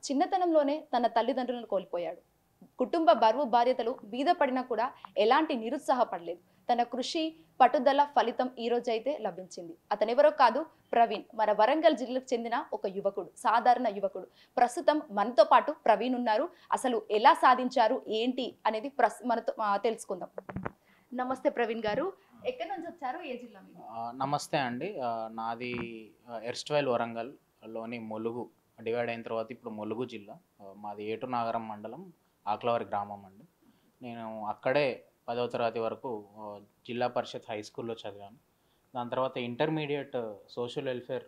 చిన్నతనంలోనే తన తల్లిదండ్రులను కోల్పోయాడు. కుటుంబ బరువు బాధ్యతలు మీద పడినా కూడా ఎలాంటి నిరుత్సాహపడలేదు. తన కృషి, పట్టుదల ఫలితం ఈ రోజైతే లభించింది. అతనెవరో కాదు, ప్రవీణ్. మన వరంగల్ జిల్లాకు చెందిన ఒక యువకుడు, సాధారణ యువకుడు. ప్రస్తుతం మనతో పాటు ప్రవీణ్ ఉన్నారు. అసలు ఎలా సాధించారు, ఏంటి అనేది మనతో తెలుసుకుందాం. నమస్తే ప్రవీణ్ గారు. ఎక్కడి నుంచి వచ్చారు? ఏ జిల్లా మీది? నమస్తే అండి. నాది ఎర్స్ట్‌వైల్ వరంగల్‌లోని ములుగు డివైడ్ అయిన తర్వాత ఇప్పుడు ములుగు జిల్లా. మాది ఏటు నాగరం మండలం, ఆకులవారి గ్రామం అండి. నేను అక్కడే 10వ తరగతి వరకు జిల్లా పరిషత్ హై స్కూల్‌లో చదివాను. దాని తర్వాత intermediate social welfare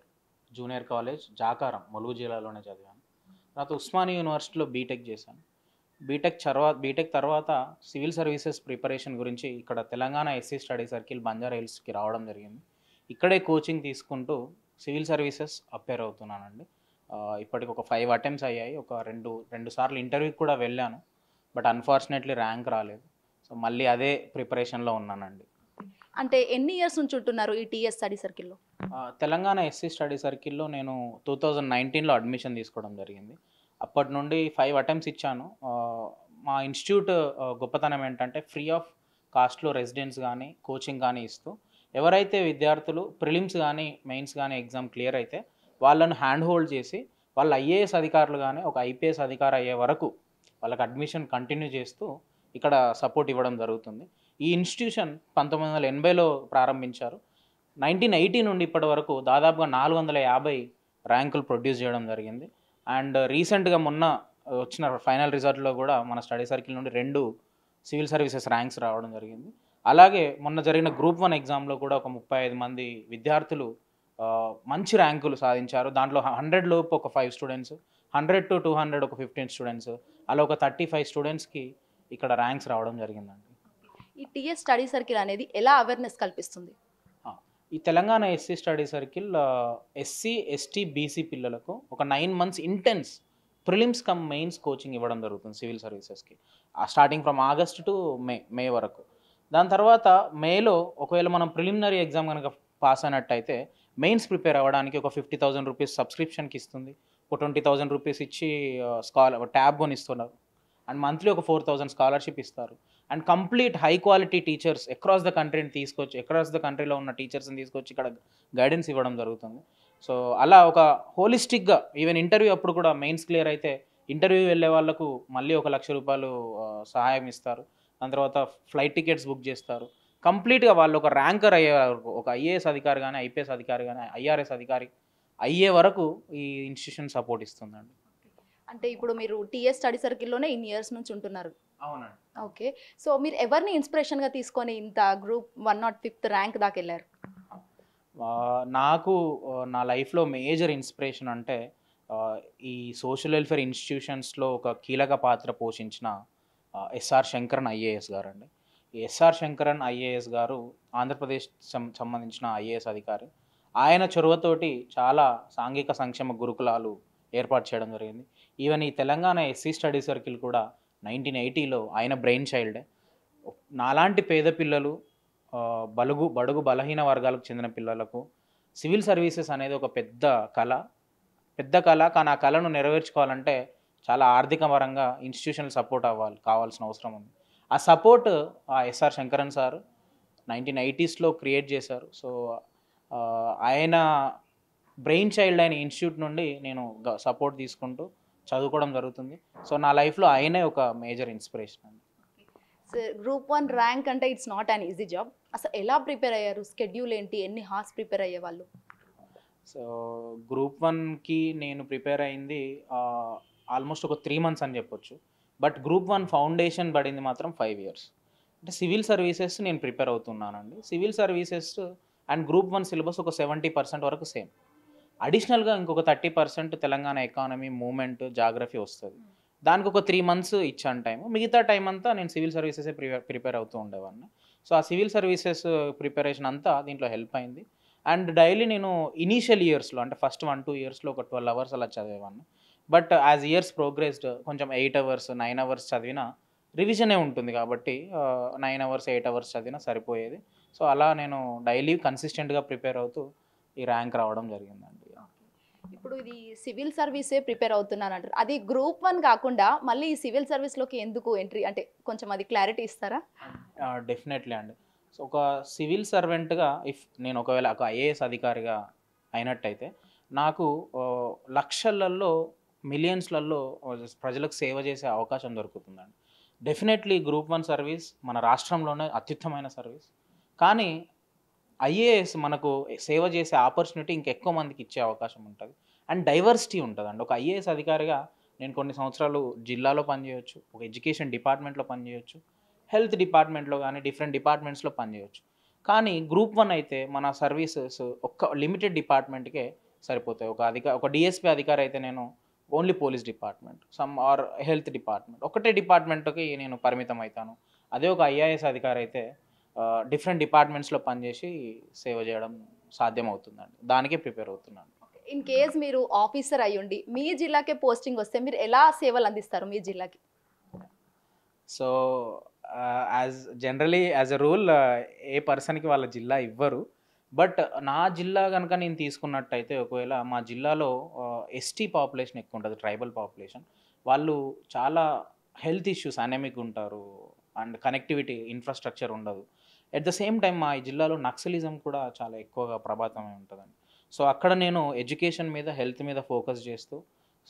junior college Jakaram Mulugu జిల్లాలోనే చదివాను. తర్వాత ఉస్మానియా యూనివర్సిటీలో బీటెక్ చేశాను. బీటెక్ తర్వాత సివిల్ సర్వీసెస్ ప్రిపరేషన్ గురించి ఇక్కడ Telangana SC study circle Banjara హిల్స్‌కి రావడం జరిగింది. ఇక్కడే కోచింగ్ తీసుకుంటూ సివిల్ సర్వీసెస్ అపేర్ అవుతున్నానండి. ఇప్పటికి ఒక 5 అటెంప్ట్స్ అయ్యాయి. ఒక రెండు సార్లు ఇంటర్వ్యూకి కూడా వెళ్ళాను. బట్ అన్‌ఫార్చునేట్‌లీ ర్యాంక్ రాలేదు. సో మళ్ళీ అదే ప్రిపరేషన్‌లో ఉన్నానండి. అంటే ఎన్ని ఇయర్స్ నుంచి ఉంటున్నారు ఈ టీఎస్ స్టడీ సర్కిల్‌లో? తెలంగాణ ఎస్సీ స్టడీ సర్కిల్‌లో నేను 2019లో అడ్మిషన్ తీసుకోవడం జరిగింది. అప్పటి నుండి 5 అటెంప్ట్స్ ఇచ్చాను. మా ఇన్‌స్టిట్యూట్ గొప్పతనం ఏంటంటే ఫ్రీ ఆఫ్ కాస్ట్‌లో రెసిడెన్స్ గానీ, కోచింగ్ గానీ ఇస్తూ ఎవరైతే విద్యార్థులు ప్రిలిమ్స్ గానీ, మెయిన్స్ గానీ ఎగ్జామ్ క్లియర్ అయితే వాళ్ళను హ్యాండ్ హోల్డ్ చేసి వాళ్ళు ఐఏఎస్ అధికారులు గానీ, ఒక ఐపీఎస్ అధికారి అయ్యే వరకు వాళ్ళకి అడ్మిషన్ కంటిన్యూ చేస్తూ ఇక్కడ సపోర్ట్ ఇవ్వడం జరుగుతుంది. ఈ ఇన్‌స్టిట్యూషన్ 1980లో ప్రారంభించారు. 1980 నుండి ఇప్పటి వరకు దాదాపుగా 450 ర్యాంకులు ప్రొడ్యూస్ చేయడం జరిగింది. అండ్ రీసెంట్‌గా మొన్న వచ్చిన ఫైనల్ రిజల్ట్‌లో కూడా మన స్టడీ సర్కిల్ నుండి 2 సివిల్ సర్వీసెస్ ర్యాంక్స్ రావడం జరిగింది. అలాగే మొన్న జరిగిన గ్రూప్ 1 ఎగ్జామ్‌లో కూడా ఒక 35 మంది విద్యార్థులు మంచి ర్యాంకులు సాధించారు. దాంట్లో 100 లోపు ఒక 5 స్టూడెంట్స్, 100-200 ఒక 15 స్టూడెంట్స్, అలా ఒక 35 స్టూడెంట్స్‌కి ఇక్కడ ర్యాంక్స్ రావడం జరిగిందండి. ఈ టీఎస్ స్టడీ సర్కిల్ అనేది ఎలా అవేర్‌నెస్ కల్పిస్తుంది? ఆ! ఈ Telangana SC study circle SC, ST, BC పిల్లలకు ఒక 9 months intense prelims cum mains coaching ఇవ్వడం జరుగుతుంది సివిల్ సర్వీసెస్‌కి. Starting from August to May వరకు. దాని తర్వాత మేలో ఒకవేళ మనం ప్రిలిమినరీ ఎగ్జామ్ గనక పాస్ అయినట్టయితే మెయిన్స్ ప్రిపేర్ అవ్వడానికి ఒక 50,000 రూపీస్ సబ్స్క్రిప్షన్‌కి ఇస్తుంది. ఒక 20,000 రూపీస్ ఇచ్చి ట్యాబ్ కొనిస్తున్నారు. అండ్ మంత్లీ ఒక 4,000 స్కాలర్‌షిప్ ఇస్తారు. And complete high quality teachers across the కంట్రీని తీసుకొచ్చి, అక్రాస్ ద కంట్రీలో ఉన్న టీచర్స్‌ని తీసుకొచ్చి ఇక్కడ గైడెన్స్ ఇవ్వడం జరుగుతుంది. సో అలా ఒక హోలిస్టిక్‌గా ఈవెన్ ఇంటర్వ్యూ అప్పుడు కూడా మెయిన్స్ క్లియర్ అయితే ఇంటర్వ్యూ వెళ్ళే వాళ్ళకు మళ్ళీ ఒక 1,00,000 సహాయం ఇస్తారు. దాని తర్వాత ఫ్లైట్ టికెట్స్ బుక్ చేస్తారు. కంప్లీట్‌గా వాళ్ళు ఒక ర్యాంకర్ అయ్యే వరకు, ఒక ఐఏఎస్ అధికారి గాని, ఐపీఎస్ అధికారి గాని, ఐఆర్ఎస్ అధికారి అయ్యే వరకు ఈ ఇన్‌స్టిట్యూషన్ సపోర్ట్ ఇస్తుందండి. అంటే ఇప్పుడు మీరు టీఎస్ స్టడీ సర్కిల్‌లోనే ఇన్ని ఇయర్స్ నుంచి ఉంటున్నారు. అవునండి. ఓకే. సో మీరు ఎవరిని ఇన్స్‌పిరేషన్‌గా తీసుకొని ఇంత గ్రూప్ 105థ్ ర్యాంక్ దాకెళ్లారు? నాకు నా లైఫ్‌లో మేజర్ ఇన్స్పిరేషన్ అంటే ఈ సోషల్ వెల్ఫేర్ ఇన్‌స్టిట్యూషన్స్‌లో ఒక కీలక పాత్ర పోషించిన ఎస్ఆర్ శంకరన్ ఐఏఎస్ గారండి. ఈ ఎస్ఆర్ శంకరన్ ఐఏఎస్ గారు ఆంధ్రప్రదేశ్ సంబంధించిన ఐఏఎస్ అధికారి. ఆయన చొరవతోటి చాలా సాంఘిక సంక్షేమ గురుకులాలు ఏర్పాటు చేయడం జరిగింది. ఈవెన్ ఈ తెలంగాణ ఎస్సీ స్టడీ సర్కిల్ కూడా 1980లో ఆయన బ్రెయిన్ చైల్డే. నాలాంటి పేద పిల్లలు, బడుగు బలహీన వర్గాలకు చెందిన పిల్లలకు సివిల్ సర్వీసెస్ అనేది ఒక పెద్ద కళ. కానీ ఆ కళను నెరవేర్చుకోవాలంటే చాలా ఆర్థిక పరంగా ఇన్‌స్టిట్యూషనల్ సపోర్ట్ కావాల్సిన అవసరం ఉంది. ఆ సపోర్ట్ ఎస్ఆర్ శంకరన్ సార్ 1980స్‌లో క్రియేట్ చేశారు. సో ఆయన బ్రెయిన్ చైల్డ్ అయిన ఇన్‌స్టిట్యూట్ నుండి నేను సపోర్ట్ తీసుకుంటూ చదువుకోవడం జరుగుతుంది. సో నా లైఫ్‌లో ఆయనే ఒక మేజర్ ఇన్స్పిరేషన్ అండి. సో గ్రూప్ 1 ర్యాంక్ అంటే it's not an easy job. అసలు ఎలా ప్రిపేర్ అయ్యారు? షెడ్యూల్ ఏంటి? ఎన్ని హార్స్ ప్రిపేర్ అయ్యేవాళ్ళు? సో గ్రూప్ 1కి నేను ప్రిపేర్ అయింది ఆల్మోస్ట్ ఒక 3 మంత్స్ అని చెప్పొచ్చు. బట్ గ్రూప్ 1 ఫౌండేషన్ పడింది మాత్రం 5 ఇయర్స్. అంటే సివిల్ సర్వీసెస్ నేను ప్రిపేర్ అవుతున్నానండి. Civil services and group 1 syllabus ఒక 70% వరకు సేమ్. అడిషనల్‌గా ఇంకొక 30% తెలంగాణ ఎకానమీ, మూవ్‌మెంట్, జాగ్రఫీ వస్తది. దానికి ఒక 3 మంత్స్ ఇచ్చాను టైము. మిగతా టైం అంతా నేను సివిల్ సర్వీసెసే ప్రిపేర్ అవుతూ ఉండేవాడిని. సో ఆ సివిల్ సర్వీసెస్ ప్రిపరేషన్ అంతా దీంట్లో హెల్ప్ అయింది. అండ్ డైలీ నేను ఇనీషియల్ ఇయర్స్‌లో అంటే ఫస్ట్ 1, 2 ఇయర్స్‌లో ఒక 12 అవర్స్ అలా చదివేవాడిని. బట్ యాస్ ఇయర్స్ ప్రోగ్రెస్డ్ కొంచెం 8 అవర్స్, 9 అవర్స్ చదివినా రివిజనే ఉంటుంది కాబట్టి 9 అవర్స్, 8 అవర్స్ చదివినా సరిపోయేది. సో అలా నేను డైలీ కన్సిస్టెంట్‌గా ప్రిపేర్ అవుతూ ఈ ర్యాంక్ రావడం జరిగిందండి. ఇప్పుడు ఇది సివిల్ సర్వీసే ప్రిపేర్ అవుతున్నాను అంటారు. అది గ్రూప్ 1 కాకుండా మళ్ళీ ఈ సివిల్ సర్వీస్‌లోకి ఎందుకు ఎంట్రీ అంటే కొంచెం అది క్లారిటీ ఇస్తారా? డెఫినెట్లీ అండి. సో, ఒక సివిల్ సర్వెంట్‌గా నేను ఒకవేళ ఒక ఐఏఎస్ అధికారిగా అయినట్టయితే నాకు లక్షలలో, మిలియన్స్‌లలో ప్రజలకు సేవ చేసే అవకాశం దొరుకుతుందండి. డెఫినెట్లీ గ్రూప్ 1 సర్వీస్ మన రాష్ట్రంలోనే అత్యుత్తమైన సర్వీస్. కానీ ఐఏఎస్ మనకు సేవ చేసే ఆపర్చునిటీ ఇంకెక్కువ మందికి ఇచ్చే అవకాశం ఉంటది. అండ్ డైవర్సిటీ ఉంటదండి. ఒక ఐఏఎస్ అధికారిగా నేను కొన్ని సంవత్సరాలు జిల్లాలో పనిచేయొచ్చు. ఒక ఎడ్యుకేషన్ డిపార్ట్మెంట్‌లో పనిచేయొచ్చు. హెల్త్ డిపార్ట్మెంట్‌లో గానీ, డిఫరెంట్ డిపార్ట్మెంట్స్‌లో పనిచేయొచ్చు. కానీ గ్రూప్ 1 అయితే మన సర్వీసెస్ ఒక్క లిమిటెడ్ డిపార్ట్మెంట్‌కే సరిపోతాయి. ఒక డీఎస్పీ అధికారి అయితే నేను only police department, or health department ఒకటే డిపార్ట్మెంట్‌కి నేను పరిమితం అయితాను. అదే ఒక ఐఏఎస్ అధికారి అయితే డిఫరెంట్ డిపార్ట్మెంట్స్‌లో పనిచేసి సేవ చేయడం సాధ్యమవుతుందండి. దానికే ప్రిపేర్ అవుతున్నాను. ఇన్ కేస్ మీరు ఆఫీసర్ అయ్యుండి మీ జిల్లాకే పోస్టింగ్ వస్తే మీరు ఎలా సేవలు అందిస్తారు మీ జిల్లాకి? సో, యాజ్ ఎ రూల్ ఏ పర్సన్‌కి వాళ్ళ జిల్లా ఇవ్వరు. బట్ నా జిల్లా గనుక నేను తీసుకున్నట్టయితే ఒకవేళ మా జిల్లాలో ఎస్టీ పాపులేషన్ ఎక్కువుంటది. Tribal population. వాళ్ళు చాలా హెల్త్ ఇష్యూస్ అనెమిక్ ఉంటారు. అండ్ కనెక్టివిటీ ఇన్‌ఫ్రాస్ట్రక్చర్ ఉండదు. ఎట్ ద సేమ్ టైమ్ మా ఈ జిల్లాలో నక్సలిజం కూడా చాలా ఎక్కువగా ప్రభావితమై ఉంటదండి. సో, అక్కడ నేను ఎడ్యుకేషన్ మీద, హెల్త్ మీద ఫోకస్ చేస్తూ,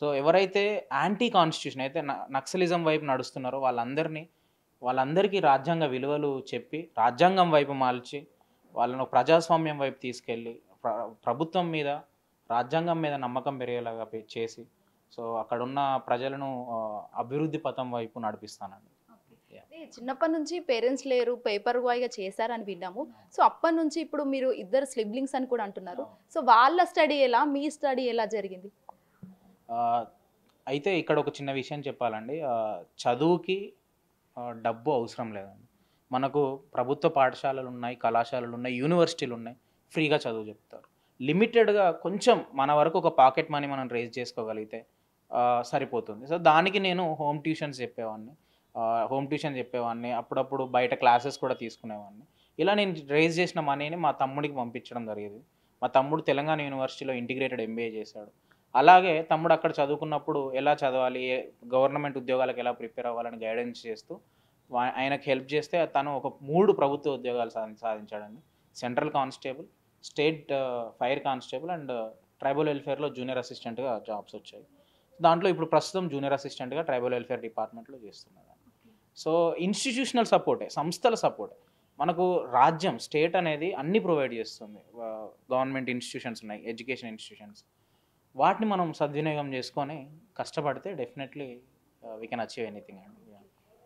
సో, ఎవరైతే యాంటీ కాన్స్టిట్యూషన్ అయితే నక్సలిజం వైపు నడుస్తున్నారో వాళ్ళందరికీ రాజ్యాంగ విలువలు చెప్పి, రాజ్యాంగం వైపు మలిచి, వాళ్ళను ప్రజాస్వామ్యం వైపు తీసుకెళ్ళి, ప్రభుత్వం మీద, రాజ్యాంగం మీద నమ్మకం పెరిగేలాగా చేసి, సో, అక్కడున్న ప్రజలను అభివృద్ధి పథం వైపు నడిపిస్తానండి. చిన్నప్పటి నుంచి పేరెంట్స్ లేరు, పేపర్ బాయ్‌గా చేశారని విన్నాము. సో, అప్పటి నుంచి ఇప్పుడు మీరు ఇద్దరు సిబ్లింగ్స్ అని కూడా అంటున్నారు. సో, వాళ్ళ స్టడీ ఎలా? మీ స్టడీ ఎలా జరిగింది? అయితే ఇక్కడ ఒక చిన్న విషయం చెప్పాలండి. చదువుకి డబ్బు అవసరం లేదండి. మనకు ప్రభుత్వ పాఠశాలలున్నాయి, కళాశాలలున్నాయి, యూనివర్సిటీలున్నాయి. ఫ్రీగా చదువు చెప్తారు. లిమిటెడ్‌గా కొంచెం మన వరకు ఒక పాకెట్ మనీ మనం రైజ్ చేసుకోగలిగితే సరిపోతుంది. సో, దానికి నేను హోమ్ ట్యూషన్ చెప్పేవాడిని. అప్పుడప్పుడు బయట క్లాసెస్ కూడా తీసుకునేవాడిని. ఇలా నేను రైజ్ చేసిన మనీని మా తమ్ముడికి పంపించడం జరిగేది. మా తమ్ముడు తెలంగాణ యూనివర్సిటీలో ఇంటిగ్రేటెడ్ ఎంబీఏ చేశాడు. అలాగే తమ్ముడు అక్కడ చదువుకున్నప్పుడు ఎలా చదవాలి, గవర్నమెంట్ ఉద్యోగాలకు ఎలా ప్రిపేర్ అవ్వాలని గైడెన్స్ చేస్తూ ఆయనకు హెల్ప్ చేస్తే తను ఒక 3 ప్రభుత్వ ఉద్యోగాలు సాధించాడండి. Central constable, state fire constable and tribal వెల్ఫేర్‌లో జూనియర్ అసిస్టెంట్‌గా జాబ్స్ వచ్చాయి. దాంట్లో ఇప్పుడు ప్రస్తుతం జూనియర్ అసిస్టెంట్‌గా ట్రైబల్ వెల్ఫేర్ డిపార్ట్మెంట్‌లో చేస్తున్నాడు. సో, ఇన్‌స్టిట్యూషనల్ సపోర్టే, సంస్థల సపోర్టే. మనకు రాజ్యం, స్టేట్ అనేది అన్నీ ప్రొవైడ్ చేస్తుంది. గవర్నమెంట్ ఇన్‌స్టిట్యూషన్స్ ఉన్నాయి, ఎడ్యుకేషన్ ఇన్‌స్టిట్యూషన్స్. వాటిని మనం సద్వినియోగం చేసుకొని కష్టపడితే definitely we can achieve anything అండి.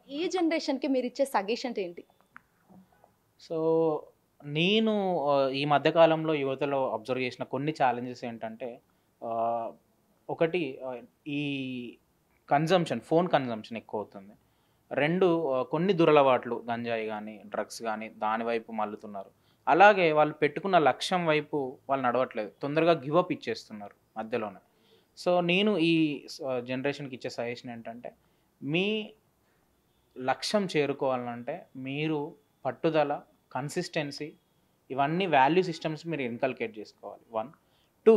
ఈ జనరేషన్‌కి మీరిచ్చే సజెషన్ ఏంటి? సో, నేను ఈ మధ్య కాలంలో యువతలో అబ్జర్వ్ చేసిన కొన్ని ఛాలెంజెస్ ఏంటంటే, ఒకటి ఈ ఫోన్ కన్జంప్షన్ ఎక్కువవుతుంది. 2 కొన్ని దురలవాట్లు గంజాయి గానీ, డ్రగ్స్ గానీ దాని వైపు మళ్ళుతున్నారు. అలాగే వాళ్ళు పెట్టుకున్న లక్ష్యం వైపు వాళ్ళు నడవట్లేదు. తొందరగా గివ్ అప్ ఇచ్చేస్తున్నారు మధ్యలోనే. సో, నేను ఈ జనరేషన్‌కి ఇచ్చే సజెషన్ ఏంటంటే, మీ లక్ష్యం చేరుకోవాలంటే మీరు పట్టుదల, కన్సిస్టెన్సీ ఇవన్నీ వాల్యూ సిస్టమ్స్ మీరు ఇన్కల్కేట్ చేసుకోవాలి 1. 2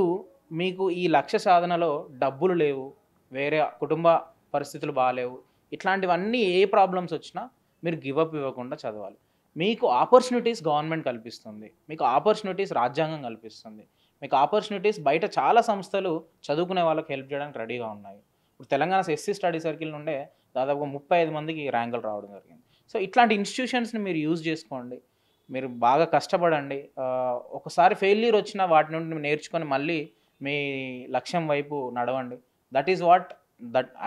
మీకు ఈ లక్ష్య సాధనలో డబ్బులు లేవు, వేరే కుటుంబ పరిస్థితులు బాలేవు, ఇట్లాంటివన్నీ ఏ ప్రాబ్లమ్స్ వచ్చినా మీరు గివ్ అప్ ఇవ్వకుండా చదవాలి. మీకు ఆపర్చునిటీస్ గవర్నమెంట్ కల్పిస్తుంది. మీకు ఆపర్చునిటీస్ రాజ్యాంగం కల్పిస్తుంది. మీకు ఆపర్చునిటీస్ బయట చాలా సంస్థలు చదువుకునే వాళ్ళకి హెల్ప్ చేయడానికి రెడీగా ఉన్నాయి. ఇప్పుడు తెలంగాణ ఎస్సీ స్టడీ సర్కిల్ నుండే దాదాపుగా 35 మందికి ర్యాంకులు రావడం జరిగింది. సో, ఇట్లాంటి ఇన్‌స్టిట్యూషన్స్‌ని మీరు యూజ్ చేసుకోండి. మీరు బాగా కష్టపడండి. ఒకసారి ఫెయిల్యూర్ వచ్చినా వాటి నుండి నేర్చుకొని మళ్ళీ మీ లక్ష్యం వైపు నడవండి. That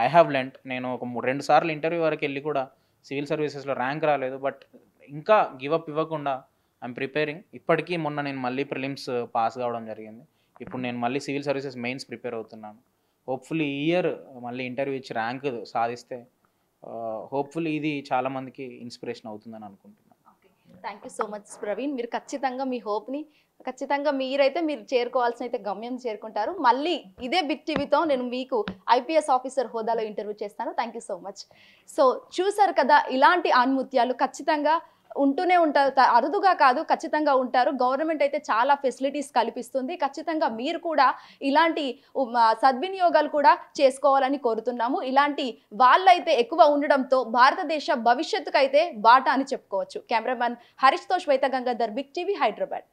I have learned. నేను ఒక 2 సార్లు ఇంటర్వ్యూ వరకు వెళ్ళి కూడా సివిల్ సర్వీసెస్‌లో ర్యాంక్ రాలేదు. బట్ ఇంకా గివ్ అప్ ఇవ్వకుండా ఐయామ్ ప్రిపేరింగ్. ఇప్పటికీ మొన్న నేను మళ్ళీ ప్రిలిమ్స్ పాస్ కావడం జరిగింది. ఇప్పుడు నేను మళ్ళీ సివిల్ సర్వీసెస్ మెయిన్స్ ప్రిపేర్ అవుతున్నాను. హోప్‌ఫుల్లీ ఈ ఇయర్ మళ్ళీ ఇంటర్వ్యూ ఇచ్చి ర్యాంక్ సాధిస్తే హోప్‌ఫుల్లీ ఇది చాలా మందికి ఇన్స్పిరేషన్ అవుతుందని అనుకుంటున్నాను. Thank you so much Praveen. మీరు ఖచ్చితంగా మీ హోప్‌ని ఖచ్చితంగా మీరు చేరుకోవాల్సిన గమ్యం చేరుకుంటారు. మళ్ళీ ఇదే బిగ్ టీవీతో నేను మీకు ఐపీఎస్ ఆఫీసర్ హోదాలో ఇంటర్వ్యూ చేస్తాను. Thank you so much. So, చూసారు కదా, ఇలాంటి ఆణిముత్యాలు ఖచ్చితంగా ఉంటూనే ఉంటారు, అరుదుగా కాదు ఖచ్చితంగా ఉంటారు. గవర్నమెంట్ అయితే చాలా ఫెసిలిటీస్ కల్పిస్తుంది. ఖచ్చితంగా మీరు కూడా ఇలాంటి సద్వినియోగాలు కూడా చేసుకోవాలని కోరుతున్నాము. ఇలాంటి వాళ్ళైతే ఎక్కువ ఉండడంతో భారతదేశ భవిష్యత్తుకైతే బాట అని చెప్పుకోవచ్చు. కెమెరామెన్ హరీష్తో శ్వేత గంగాధర్, బిగ్ టీవీ, హైదరాబాద్.